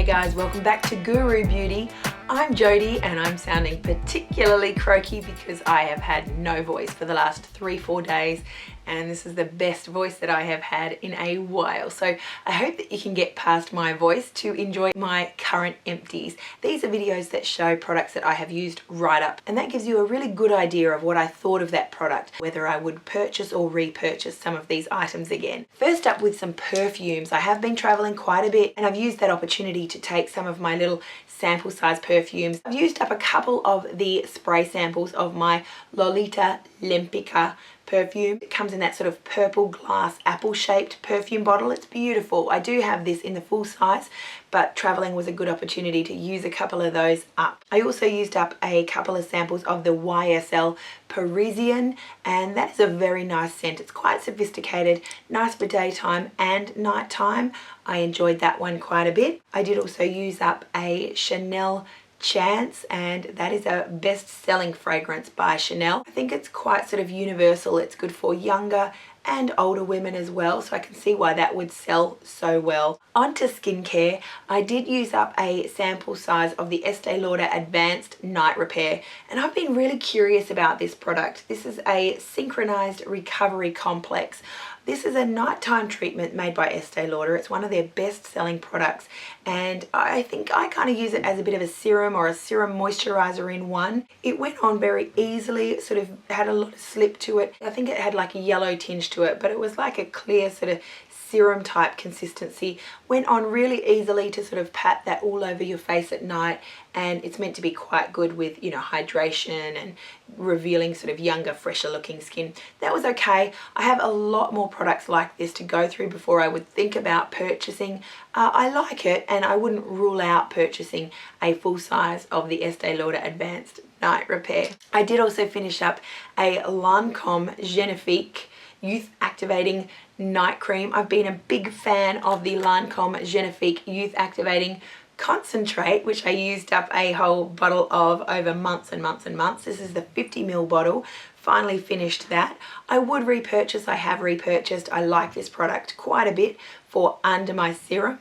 guys, welcome back to Guru Beauty. I'm Jodie and I'm sounding particularly croaky because I have had no voice for the last 3-4 days, and this is the best voice that I have had in a while. So I hope that you can get past my voice to enjoy my current empties. These are videos that show products that I have used right up, and that gives you a really good idea of what I thought of that product, whether I would purchase or repurchase some of these items again. First up with some perfumes. I have been traveling quite a bit and I've used that opportunity to take some of my little sample size perfumes. I've used up a couple of the spray samples of my Lolita Lempicka perfume. It comes in that sort of purple glass apple shaped perfume bottle. It's beautiful. I do have this in the full size, but traveling was a good opportunity to use a couple of those up. I also used up a couple of samples of the YSL Parisian, and that's a very nice scent. It's quite sophisticated, nice for daytime and nighttime. I enjoyed that one quite a bit. I did also use up a Chanel Chance, and that is a best-selling fragrance by Chanel. I think it's quite sort of universal. It's good for younger and older women as well, so I can see why that would sell so well. On to skincare. I did use up a sample size of the Estee Lauder Advanced Night Repair, and I've been really curious about this product. This is a synchronized recovery complex. This is a nighttime treatment made by Estee Lauder. It's one of their best-selling products, and I think I kind of use it as a bit of a serum or a serum moisturizer in one. It went on very easily. It sort of had a lot of slip to it. I think it had like a yellow tinge to it, but it was like a clear sort of serum type consistency. Went on really easily to sort of pat that all over your face at night, and it's meant to be quite good with, you know, hydration and revealing sort of younger, fresher looking skin. That was okay. I have a lot more products like this to go through before I would think about purchasing. I like it, and I wouldn't rule out purchasing a full size of the Estee Lauder Advanced Night Repair. I did also finish up a Lancome Genifique Youth Activating Night Cream. I've been a big fan of the Lancome Genifique Youth Activating Concentrate, which I used up a whole bottle of over months and months and months. This is the 50ml bottle. Finally finished that. I would repurchase. I have repurchased. I like this product quite a bit for under my serum,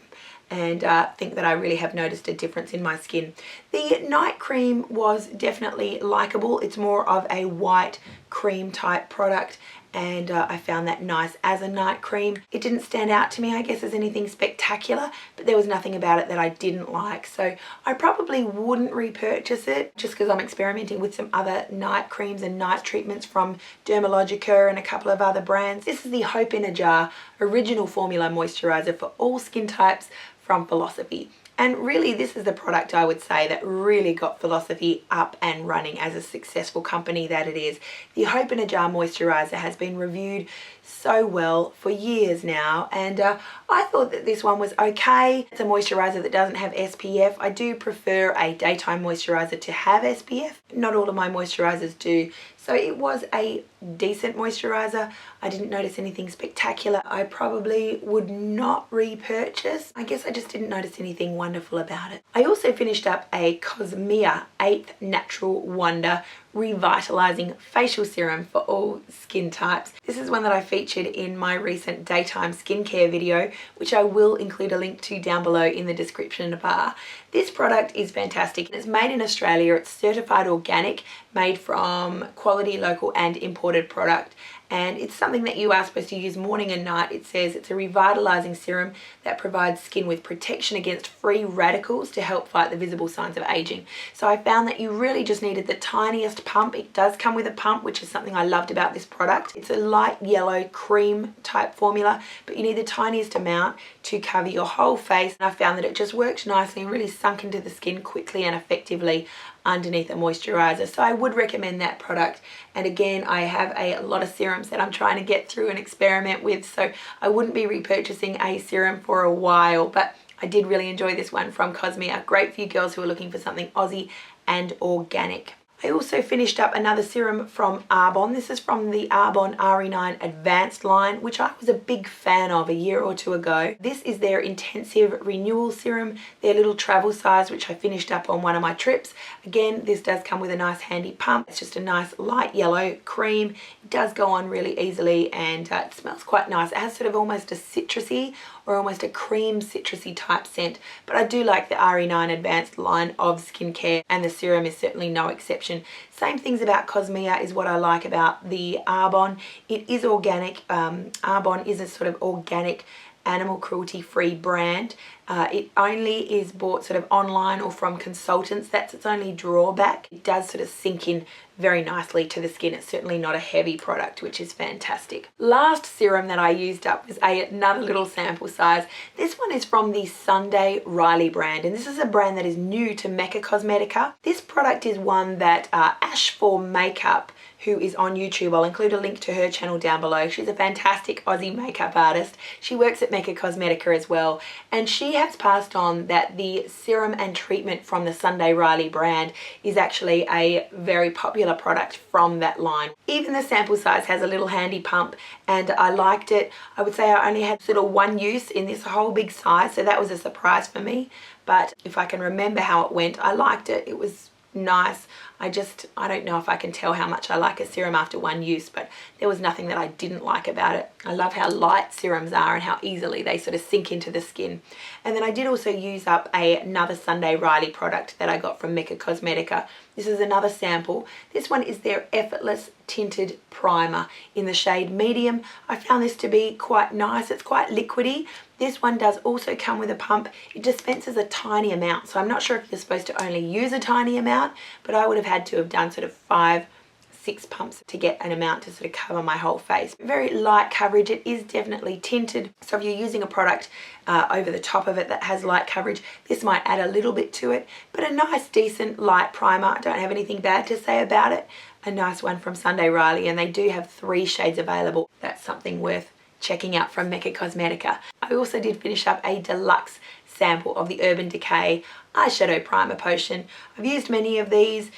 and think that I really have noticed a difference in my skin. The night cream was definitely likable. It's more of a white cream type product, and I found that nice as a night cream. It didn't stand out to me, I guess, as anything spectacular, but there was nothing about it that I didn't like. So I probably wouldn't repurchase it, just because I'm experimenting with some other night creams and night treatments from Dermalogica and a couple of other brands. This is the Hope in a Jar Original Formula Moisturizer for all skin types from Philosophy. And really, this is the product I would say that really got Philosophy up and running as a successful company that it is. The Hope in a Jar Moisturizer has been reviewed so well for years now, and I thought that this one was okay. It's a moisturizer that doesn't have SPF. I do prefer a daytime moisturizer to have SPF. Not all of my moisturizers do. So it was a decent moisturizer. I didn't notice anything spectacular. I probably would not repurchase. I guess I just didn't notice anything wonderful about it. I also finished up a Cosmea 8th Natural Wonder Revitalizing Facial Serum for all skin types. This is one that I featured in my recent daytime skincare video, which I will include a link to down below in the description bar. This product is fantastic. It's made in Australia. It's certified organic, made from quality local and imported product, and it's something that you are supposed to use morning and night. It says it's a revitalizing serum that provides skin with protection against free radicals to help fight the visible signs of aging. So I found that you really just needed the tiniest pump. It does come with a pump, which is something I loved about this product. It's a light yellow cream type formula, but you need the tiniest amount to cover your whole face. And I found that it just worked nicely and really sunk into the skin quickly and effectively underneath a moisturizer. So I would recommend that product. And again, I have a lot of serums that I'm trying to get through and experiment with, so I wouldn't be repurchasing a serum for a while, but I did really enjoy this one from Cosmea. Great for you girls who are looking for something Aussie and organic. I also finished up another serum from Arbonne. This is from the Arbonne RE9 Advanced line, which I was a big fan of a year or two ago. This is their Intensive Renewal Serum, their little travel size, which I finished up on one of my trips. Again, this does come with a nice handy pump. It's just a nice light yellow cream. It does go on really easily, and it smells quite nice. It has sort of almost a citrusy or almost a cream citrusy type scent, but I do like the RE9 Advanced line of skincare, and the serum is certainly no exception. Same things about Cosmea is what I like about the Arbonne. It is organic. Arbonne is a sort of organic, animal cruelty free brand. It only is bought sort of online or from consultants. That's its only drawback. It does sort of sink in very nicely to the skin. It's certainly not a heavy product, which is fantastic. Last serum that I used up was another little sample size. This one is from the Sunday Riley brand, and this is a brand that is new to Mecca Cosmetica. This product is one that Ash4 Makeup, who is on YouTube, I'll include a link to her channel down below. She's a fantastic Aussie makeup artist. She works at Mecca Cosmetica as well, and she has passed on that the serum and treatment from the Sunday Riley brand is actually a very popular product from that line. Even the sample size has a little handy pump, and I liked it. I would say I only had sort of one use in this whole big size, so that was a surprise for me. But if I can remember how it went, I liked it. It was nice. I don't know if I can tell how much I like a serum after one use, but there was nothing that I didn't like about it. I love how light serums are and how easily they sort of sink into the skin. And then I did also use up another Sunday Riley product that I got from Mecca Cosmetica. This is another sample. This one is their Effortless Tinted Primer in the shade medium. I found this to be quite nice. It's quite liquidy. This one does also come with a pump. It dispenses a tiny amount, so I'm not sure if you're supposed to only use a tiny amount, but I would have had to have done sort of 5-6 pumps to get an amount to sort of cover my whole face. Very light coverage. It is definitely tinted, so if you're using a product over the top of it that has light coverage, this might add a little bit to it, but a nice decent light primer. I don't have anything bad to say about it. A nice one from Sunday Riley, and they do have 3 shades available. That's something worth checking out from Mecca Cosmetica. I also did finish up a deluxe sample of the Urban Decay eyeshadow primer potion. I've used many of these.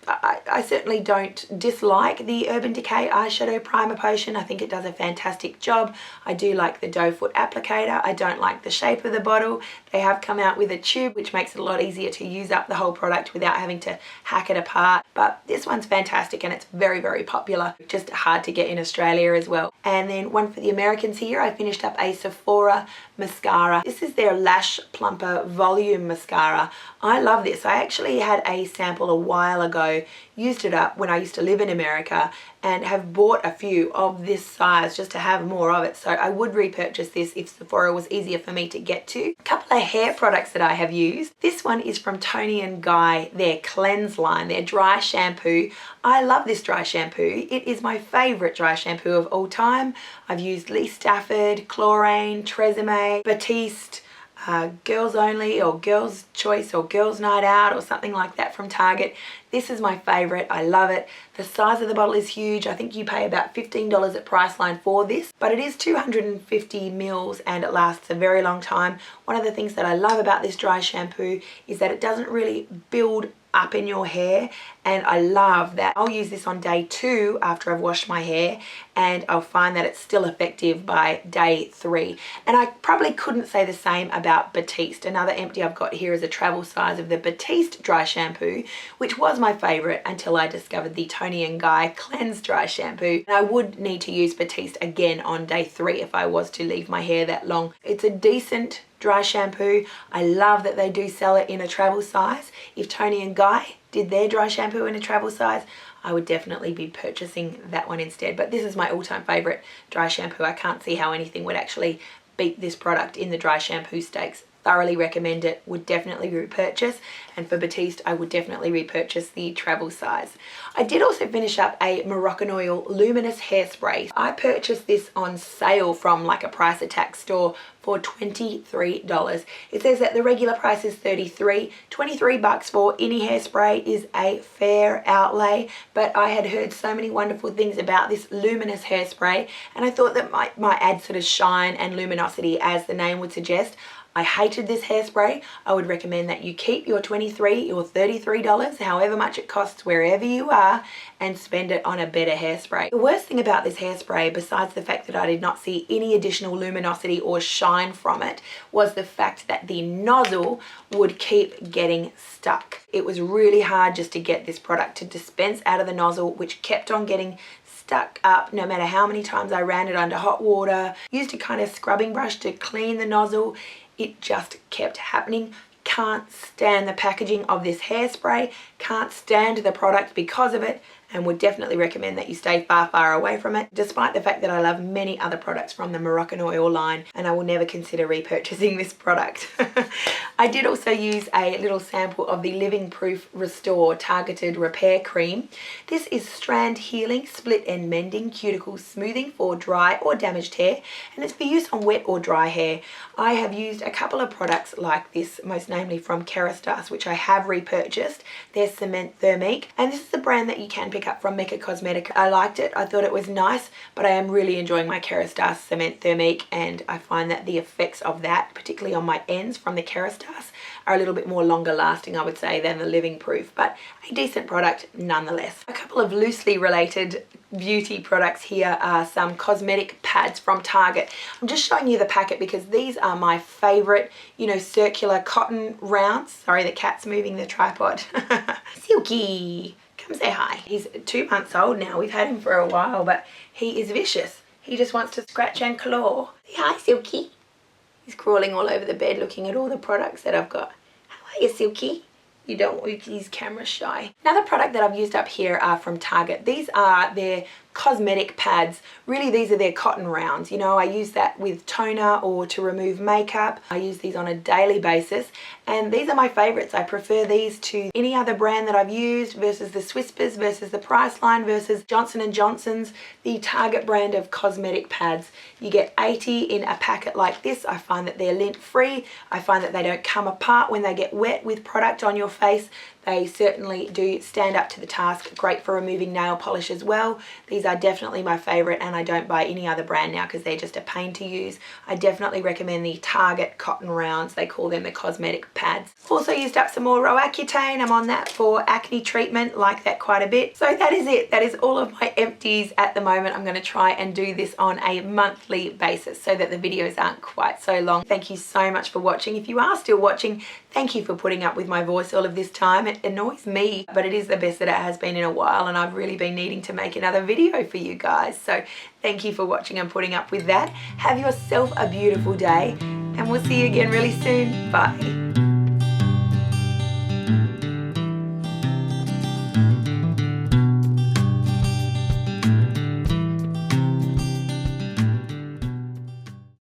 I certainly don't dislike the Urban Decay eyeshadow primer potion. I think it does a fantastic job. I do like the doe foot applicator. I don't like the shape of the bottle. They have come out with a tube, which makes it a lot easier to use up the whole product without having to hack it apart. But this one's fantastic, and it's very, very popular. Just hard to get in Australia as well. And then one for the Americans here, I finished up a Sephora mascara. This is their Lash Plumper Volume Mascara. I love this. I actually had a sample a while ago, used it up when I used to live in America, and have bought a few of this size just to have more of it. So I would repurchase this if Sephora was easier for me to get to. A couple of hair products that I have used. This one is from Toni & Guy, their Cleanse line, their dry shampoo. I love this dry shampoo. It is my favorite dry shampoo of all time. I've used Lee Stafford, Klorane, Tresemme, Batiste, Girls Only or Girls Choice or Girls Night Out or something like that from Target. This is my favorite. I love it. The size of the bottle is huge. I think you pay about $15 at Priceline for this, but it is 250 mils and it lasts a very long time. One of the things that I love about this dry shampoo is that it doesn't really build up in your hair, and I love that. I'll use this on day 2 after I've washed my hair, and I'll find that it's still effective by day 3. And I probably couldn't say the same about Batiste. Another empty I've got here is a travel size of the Batiste dry shampoo, which was my favorite until I discovered the Toni & Guy Cleanse dry shampoo. And I would need to use Batiste again on day 3 if I was to leave my hair that long. It's a decent dry shampoo. I love that they do sell it in a travel size. If Toni & Guy did their dry shampoo in a travel size, I would definitely be purchasing that one instead. But this is my all-time favorite dry shampoo. I can't see how anything would actually beat this product in the dry shampoo stakes. Thoroughly recommend it, would definitely repurchase. And for Batiste, I would definitely repurchase the travel size. I did also finish up a Moroccanoil Luminous Hairspray. I purchased this on sale from like a Price Attack store for $23. It says that the regular price is $33. 23 bucks for any hairspray is a fair outlay, but I had heard so many wonderful things about this luminous hairspray, and I thought that might add sort of shine and luminosity as the name would suggest. I hated this hairspray. I would recommend that you keep your $23 or $33, however much it costs wherever you are, and spend it on a better hairspray. The worst thing about this hairspray, besides the fact that I did not see any additional luminosity or shine from it, was the fact that the nozzle would keep getting stuck. It was really hard just to get this product to dispense out of the nozzle, which kept on getting stuck up no matter how many times I ran it under hot water, used a kind of scrubbing brush to clean the nozzle. It just kept happening. Can't stand the packaging of this hairspray, can't stand the product because of it, and would definitely recommend that you stay far away from it, despite the fact that I love many other products from the Moroccanoil line, and I will never consider repurchasing this product. I did also use a little sample of the Living Proof Restore Targeted Repair Cream. This is strand healing, split end mending, cuticle smoothing for dry or damaged hair, and it's for use on wet or dry hair. I have used a couple of products like this, most namely from Kerastase, which I have repurchased. They're Cement Thermique, and this is the brand that you can pick up from Mecca Cosmetica. I liked it, I thought it was nice, but I am really enjoying my Kerastase Cement Thermique, and I find that the effects of that, particularly on my ends from the Kerastase, are a little bit more longer lasting, I would say, than the Living Proof, but a decent product nonetheless. A couple of loosely related beauty products here are some cosmetic pads from Target. I'm just showing you the packet because these are my favorite, you know, circular cotton rounds. Sorry, the cat's moving the tripod. Silky, come say hi. He's 2 months old now. We've had him for a while, but he is vicious. He just wants to scratch and claw. Say hi, Silky. He's crawling all over the bed looking at all the products that I've got. How are you, Silky? You don't want, he's camera shy. Another product that I've used up here are from Target. These are their cosmetic pads. Really, these are their cotton rounds. You know, I use that with toner or to remove makeup. I use these on a daily basis, and these are my favorites. I prefer these to any other brand that I've used versus the Swispers versus the Priceline versus Johnson & Johnson's. The Target brand of cosmetic pads. You get 80 in a packet like this. I find that they're lint free. I find that they don't come apart when they get wet with product on your face. They certainly do stand up to the task. Great for removing nail polish as well. These are definitely my favorite, and I don't buy any other brand now because they're just a pain to use. I definitely recommend the Target cotton rounds. They call them the cosmetic pads. Also used up some more Roaccutane. I'm on that for acne treatment, like that quite a bit. So that is it. That is all of my empties at the moment. I'm going to try and do this on a monthly basis so that the videos aren't quite so long. Thank you so much for watching. If you are still watching, thank you for putting up with my voice all of this time. It annoys me, but it is the best that it has been in a while, and I've really been needing to make another video for you guys. So thank you for watching and putting up with that. Have yourself a beautiful day, and we'll see you again really soon. Bye.